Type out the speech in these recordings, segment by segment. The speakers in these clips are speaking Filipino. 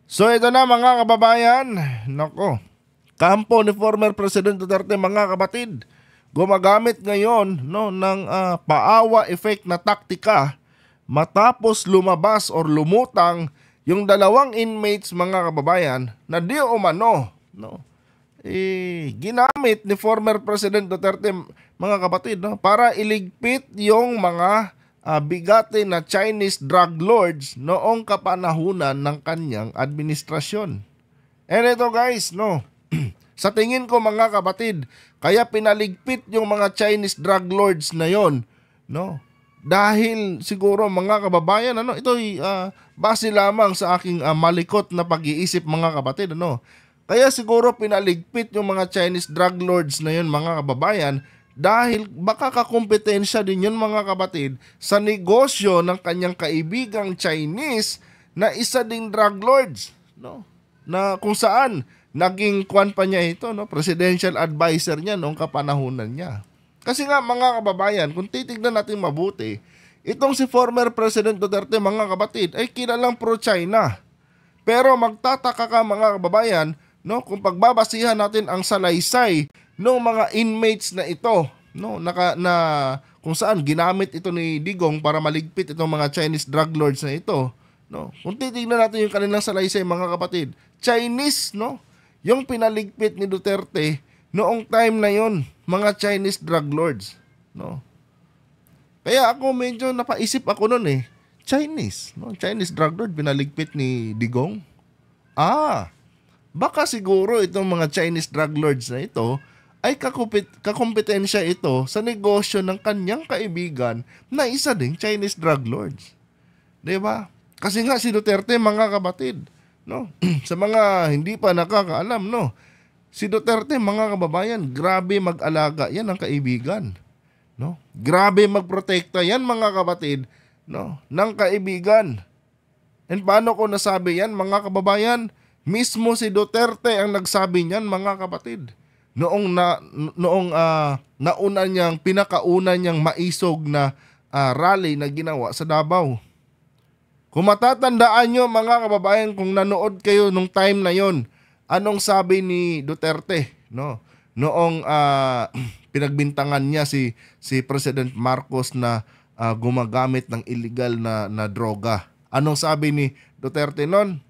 So ito na mga kababayan, nako, kampo ni former President Duterte mga kapatid, gumagamit ngayon ng paawa effect na taktika matapos lumabas or lumutang yung dalawang inmates mga kababayan na di umano ginamit ni former President Duterte mga kapatid para iligpit yung mga bigati na Chinese drug lords noong kapanahunan ng kanyang administrasyon. And ito guys, sa tingin ko mga kapatid, kaya pinaligpit yung mga Chinese drug lords na yon, dahil siguro mga kababayan, ito'y base lamang sa aking malikot na pag-iisip mga kapatid, Kaya siguro pinaligpit yung mga Chinese drug lords na yon mga kababayan dahil baka kakumpetensya din yun mga kapatid sa negosyo ng kanyang kaibigang Chinese na isa ding drug lords, na kung saan naging kwan pa niya ito, presidential advisor niya noong kapanahunan niya. Kasi nga mga kababayan, kung titignan natin mabuti, itong si former President Duterte mga kapatid ay kilalang pro-China. Pero magtataka ka mga kababayan, kung pagbabasihan natin ang salaysay ng mga inmates na ito, na kung saan ginamit ito ni Digong para maligpit itong mga Chinese drug lords na ito, Kung titingnan natin yung kanilang salaysay mga kapatid, Chinese, yung pinaligpit ni Duterte noong time na yon, mga Chinese drug lords, Kaya ako medyo napaisip ako noon Chinese, Chinese drug lord pinaligpit ni Digong. Baka siguro itong mga Chinese drug lords na ito ay kakumpetensya ito sa negosyo ng kanyang kaibigan na isa ding Chinese drug lords. Diba? Kasi nga si Duterte mga kapatid, sa mga hindi pa nakakaalam, si Duterte mga kababayan, grabe mag-alaga yan ang kaibigan. Grabe magprotekta yan mga kapatid, ng kaibigan. And paano ko nasabi yan mga kababayan? Mismo si Duterte ang nagsabi niyan mga kapatid. Nauna niyang pinakauna niyang maisog na rally na ginawa sa Davao. Kung matatandaan niyo mga kababayan, kung nanood kayo nung time na yon, anong sabi ni Duterte, noong pinagbintangan niya si President Marcos na gumagamit ng illegal na droga. Anong sabi ni Duterte noon?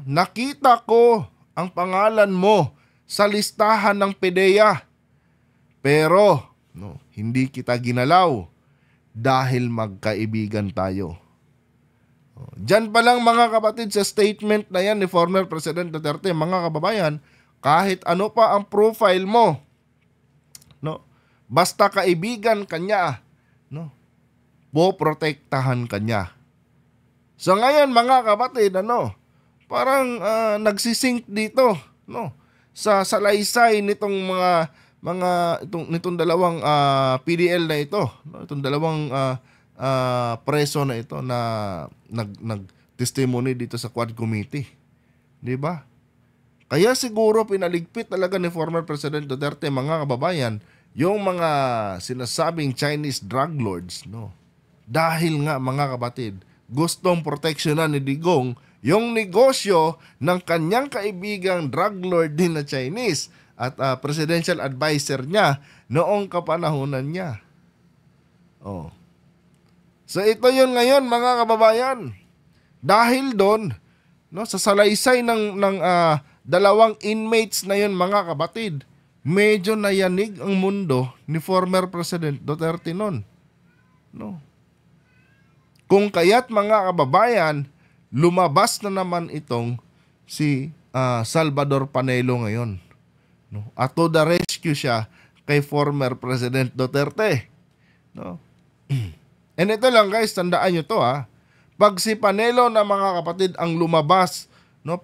Nakita ko ang pangalan mo sa listahan ng PDEA, pero hindi kita ginalaw dahil magkaibigan tayo. Diyan pa lang mga kapatid sa statement na yan ni former President Duterte, mga kababayan, kahit ano pa ang profile mo, basta kaibigan kanya, poprotektahan kanya. So ngayon mga kapatid, parang nagsisync dito, sa salaysay nitong nitong dalawang PDL na ito, itong dalawang preso na ito na nag-testimony dito sa Quad Committee. 'Di ba? Kaya siguro pinaligpit talaga ni former President Duterte mga kababayan yung mga sinasabing Chinese drug lords, Dahil nga mga kapatid, gustong proteksyonan ni Digong yung negosyo ng kanyang kaibigang drug lord din na Chinese at presidential advisor niya noong kapanahunan niya. So ito yun ngayon mga kababayan. Dahil doon, sa salaysay ng dalawang inmates na yun mga kapatid, medyo nayanig ang mundo ni former President Duterte noon. Kung kaya't mga kababayan, lumabas na naman itong si Salvador Panelo ngayon. At to the rescue siya kay former President Duterte. And ito lang guys, tandaan nyo to Pag si Panelo na mga kapatid ang lumabas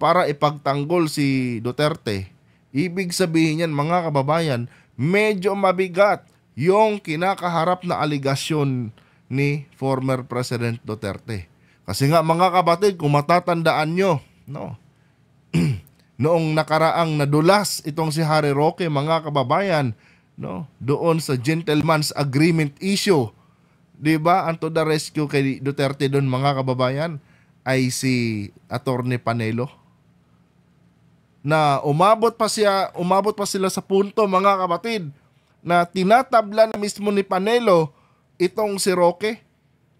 para ipagtanggol si Duterte, ibig sabihin yan mga kababayan, medyo mabigat yung kinakaharap na aligasyon ni former President Duterte. Kasi nga mga kapatid, kung matatandaan nyo, noong nakaraang nadulas itong si Harry Roque mga kababayan, doon sa gentleman's agreement issue, 'di ba? Ang to the rescue kay Duterte doon mga kababayan ay si Attorney Panelo. na umabot pa sila sa punto, mga kapatid, na tinatabla na mismo ni Panelo itong si Roque,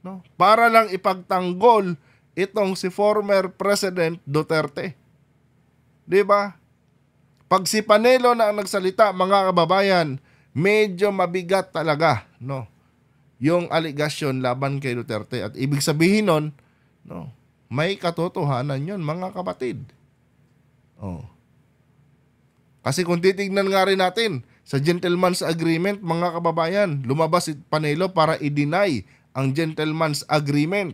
no? Para lang ipagtanggol itong si former President Duterte. 'Di ba? Pag si Panelo na ang nagsalita, mga kababayan, medyo mabigat talaga, no? Yung aligasyon laban kay Duterte, at ibig sabihin nun, no, may katotohanan 'yon, mga kapatid. Oh. Kasi kung titignan nga rin natin sa gentleman's agreement, mga kababayan, lumabas si Panelo para i-deny ang gentleman's agreement,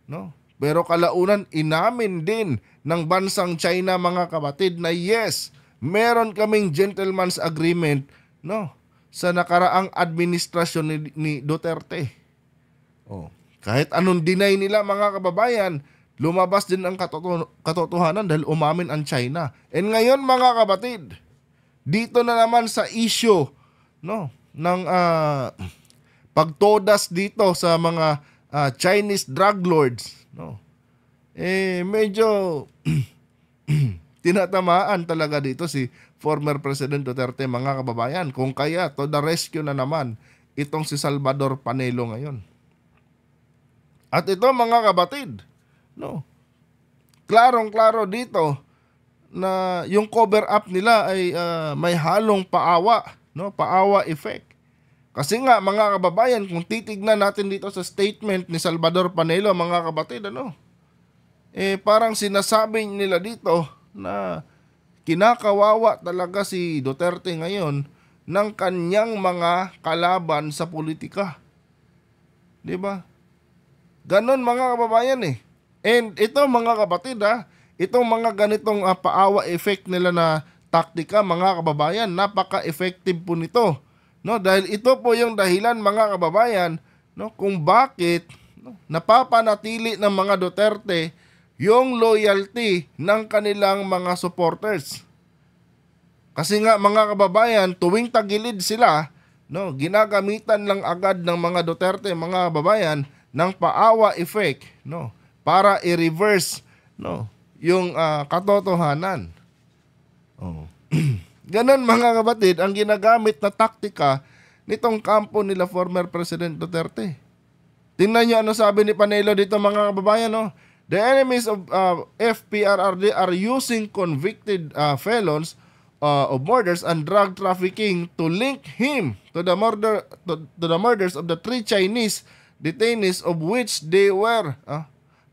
no? Pero kalaunan inamin din ng bansang China, mga kapatid, na yes, meron kaming gentleman's agreement, no, sa nakaraang administrasyon ni Duterte. Oh, kahit anong deny nila, mga kababayan, lumabas din ang katotohanan dahil umamin ang China. And ngayon, mga kapatid, dito na naman sa issue, no, ng pagtodas dito sa mga Chinese drug lords, no. Medyo tinatamaan talaga dito si former President Duterte, mga kababayan. Kung kaya, to the rescue na naman itong si Salvador Panelo ngayon. At ito, mga kapatid, no, klarong-klaro dito na yung cover up nila ay may halong paawa, no, paawa effect. Kasi nga, mga kababayan, kung titignan natin dito sa statement ni Salvador Panelo, mga kapatid, ano, parang sinasabi nila dito na kinakawawa talaga si Duterte ngayon ng kanyang mga kalaban sa politika. 'Di ba? Ganon, mga kababayan eh. And ito, mga kapatid, itong mga ganitong paawa effect nila na taktika, mga kababayan, napaka-effective po nito, no? Dahil ito po yung dahilan, mga kababayan, no, kung bakit, no, napapanatili ng mga Duterte yung loyalty ng kanilang mga supporters. Kasi nga, mga kababayan, tuwing tagilid sila, no, ginagamitan lang agad ng mga Duterte, mga kababayan, ng paawa effect, no, para i-reverse, no, yung katotohanan. Oh. Ganon, mga kapatid, ang ginagamit na taktika nitong kampo nila former President Duterte. Tingnan niyo ano sabi ni Panelo dito, mga kababayan, no? The enemies of FPRRD are using convicted felons of murders and drug trafficking to link him to the murders of the 3 Chinese detainees, of which they were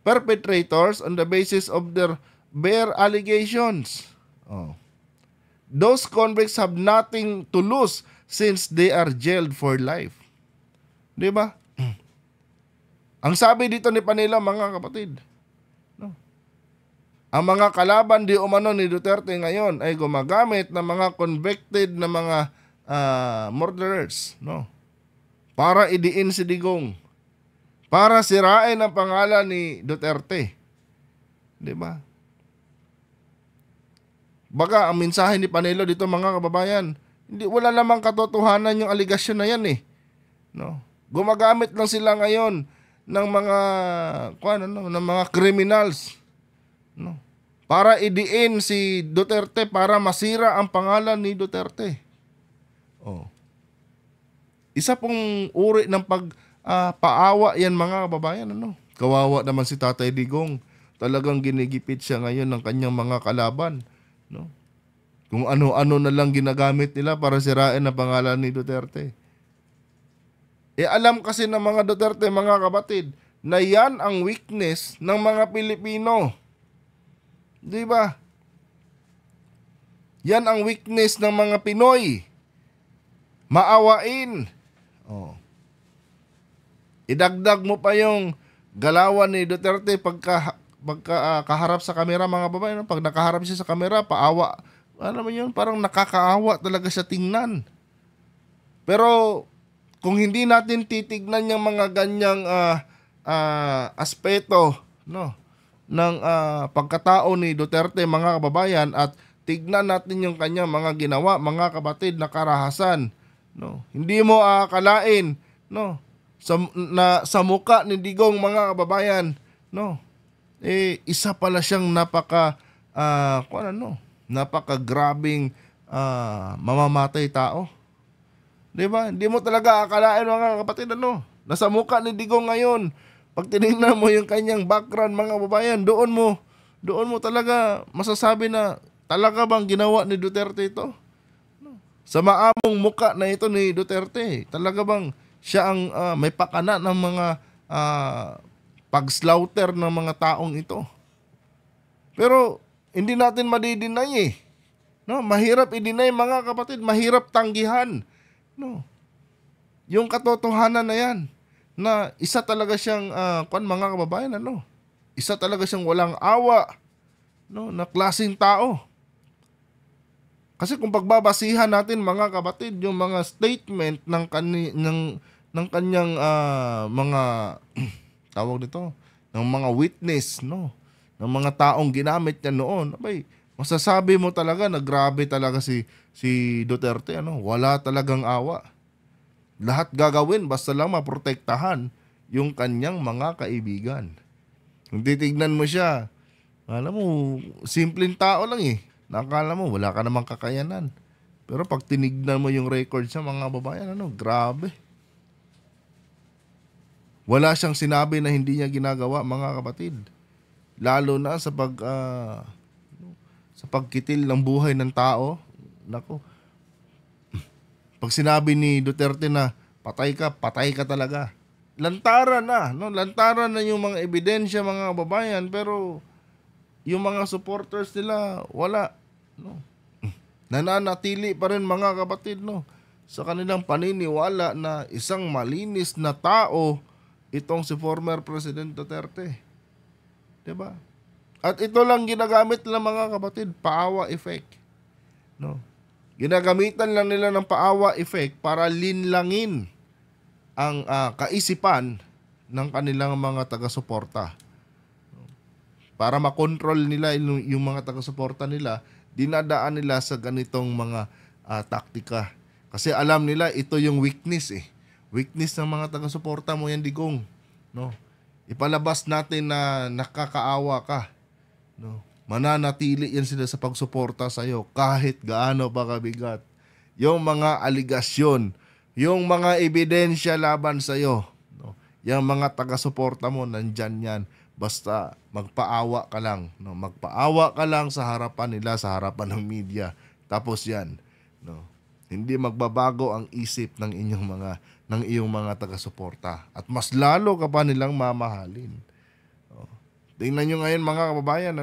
perpetrators on the basis of their bare allegations. Oh. Those convicts have nothing to lose since they are jailed for life. Di ba? Ang sabi dito ni Panelo, mga kapatid, no, ang mga kalaban di umano ni Duterte ngayon ay gumagamit ng mga convicted na mga murderers, no, para idiin si Digong, para sirain ang pangalan ni Duterte. Di ba? Baka ang mensahe ni Panelo dito, mga kababayan, wala namang katotohanan yung aligasyon na yan eh. No? Gumagamit lang sila ngayon ng mga ng mga criminals, no, para idiin si Duterte, para masira ang pangalan ni Duterte. Oh. Isa pong uri ng paawa yan, mga kababayan, ano? Kawawa naman si Tatay Digong. Talagang ginigipit siya ngayon ng kanyang mga kalaban, no? Kung ano-ano na lang ginagamit nila para sirain ang pangalan ni Duterte. Alam kasi ng mga Duterte, mga kapatid, na yan ang weakness ng mga Pilipino. Di ba? Yan ang weakness ng mga Pinoy. Maawain. Oh. Idagdag mo pa yung galawan ni Duterte pagka kaharap sa kamera, mga babae. Pag nakaharap siya sa kamera, paawa. Alam mo yun, parang nakakaawa talaga siya tingnan. Pero kung hindi natin titignan yung mga ganyang aspeto, no, ng pagkatao ni Duterte, mga kababayan, at tignan natin yung kanyang mga ginawa, mga kapatid, na karahasan, no, hindi mo akalain, no, sa muka ni Digong, mga kababayan, no, isa pala siyang napaka napakagrabing mamamatay tao. 'Di ba? Hindi mo talaga akalain mga kapatid nasa mukha ni Digong ngayon. Pag tinignan mo yung kanyang background mga babayan, doon mo talaga masasabi na talaga bang ginawa ni Duterte ito? Sa maamong muka na ito ni Duterte, talaga bang siya ang may pakana ng mga pag-slaughter ng mga taong ito? Pero hindi natin madidinay No, mahirap i-deny mga kapatid, mahirap tanggihan. No. Yung katotohanan na 'yan na isa talaga siyang mga kababayan isa talaga siyang walang awa na klaseng tao. Kasi kung pagbabasihan natin mga kapatid yung mga statement ng kanyang mga tawag nito, ng mga witness ng mga taong ginamit niya noon, masasabi mo talaga na grabe talaga si Duterte wala talagang awa. Lahat gagawin basta lang maprotektahan yung kanyang mga kaibigan. Kung titignan mo siya, alam mo, simpleng tao lang Nakakala mo, wala ka namang kakayanan. Pero pag tinignan mo yung record sa mga babayan, grabe. Wala siyang sinabi na hindi niya ginagawa, mga kapatid. Lalo na sa pagkitil ng buhay ng tao. Nako. Pag sinabi ni Duterte na patay ka talaga. Lantaran Lantaran na yung mga ebidensya, mga babayan, pero yung mga supporters nila, wala. Nananatili pa rin mga kapatid sa kanilang paniniwala na isang malinis na tao itong si former President Duterte. Diba? At ito lang ginagamit nila mga kapatid, paawa effect. Ginagamitan lang nila ng paawa effect para linlangin ang kaisipan ng kanilang mga taga-suporta. Para makontrol nila yung mga taga-suporta nila, dinadaan nila sa ganitong mga taktika. Kasi alam nila ito yung weakness Weakness ng mga taga-suporta mo yan, Digong. Ipalabas natin na nakakaawa ka. Mananatili yan sila sa pagsuporta sa'yo kahit gaano pa kabigat. Yung mga aligasyon, yung mga ebidensya laban sa'yo, yung mga taga-suporta mo, nandyan yan. Basta magpaawa ka lang. Magpaawa ka lang sa harapan nila, sa harapan ng media. Tapos yan. Hindi magbabago ang isip ng iyong mga taga-suporta. At mas lalo ka pa nilang mamahalin. Tingnan nyo ngayon mga kababayan,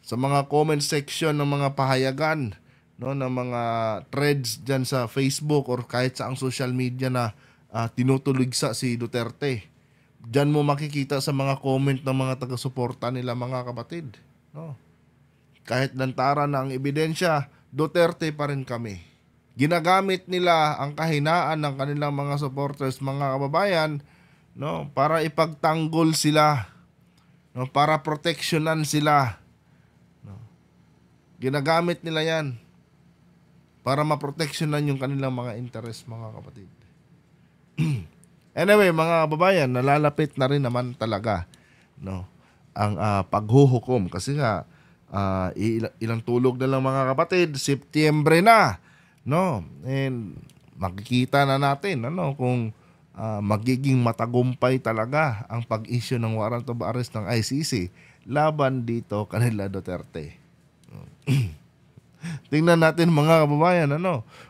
sa mga comment section ng mga pahayagan, ng mga threads dyan sa Facebook or kahit sa ang social media na tinutuligsa si Duterte. Diyan mo makikita sa mga comment ng mga taga-suporta nila mga kapatid. Kahit lantaran na ang ebidensya, Duterte pa rin kami. Ginagamit nila ang kahinaan ng kanilang mga supporters, mga kababayan, para ipagtanggol sila, para proteksyonan sila. Ginagamit nila yan para maproteksyonan yung kanilang mga interest, mga kapatid. Anyway, mga kababayan, nalalapit na rin naman talaga ang paghuhukom. Kasi nga, ilang tulog na lang mga kapatid, Setyembre na. And makikita na natin kung magiging matagumpay talaga ang pag-issue ng warrant of arrest ng ICC laban dito kanila Duterte. Tingnan natin mga kababayan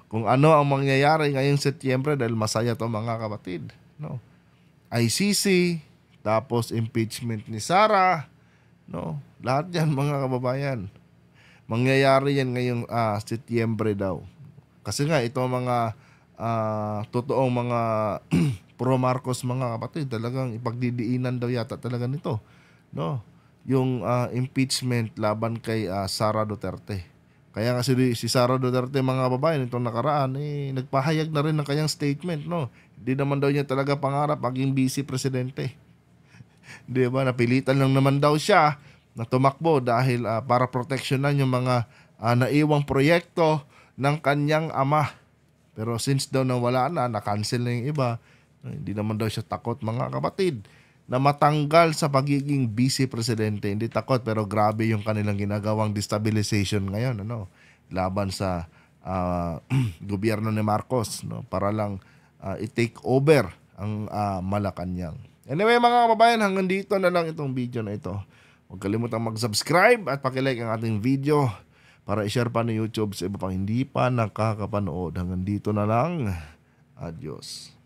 kung ano ang mangyayari ngayong Setyembre dahil masaya to mga kapatid. ICC, tapos impeachment ni Sara, lahat yan mga kababayan. Mangyayari yan ngayong Setyembre daw. Kasi nga ito mga totoong mga pro Marcos mga kapatid, talagang ipagdidiinan daw yata talaga nito. Yung impeachment laban kay Sara Duterte. Kaya nga si Sara Duterte mga babayan itong nakaraan nagpahayag na rin ng kanyang statement Hindi naman daw niya talaga pangarap maging vice presidente. Di ba? Napilitan lang naman daw siya na tumakbo dahil para proteksyonan yung mga naiwang proyekto ng kanyang ama. Pero since daw na wala na, na-cancel na yung iba, hindi naman daw siya takot mga kapatid na matanggal sa pagiging vice presidente. Hindi takot pero grabe yung kanilang ginagawang destabilization ngayon, ano, laban sa gobyerno ni Marcos, no, para lang i-take over ang Malacanang. Anyway mga kababayan, hanggang dito na lang itong video na ito. Huwag kalimutang mag-subscribe at pakilike ang ating video para i-share pa ng YouTube sa iba pang hindi pa nakakapanood. Hanggang dito na lang. Adios.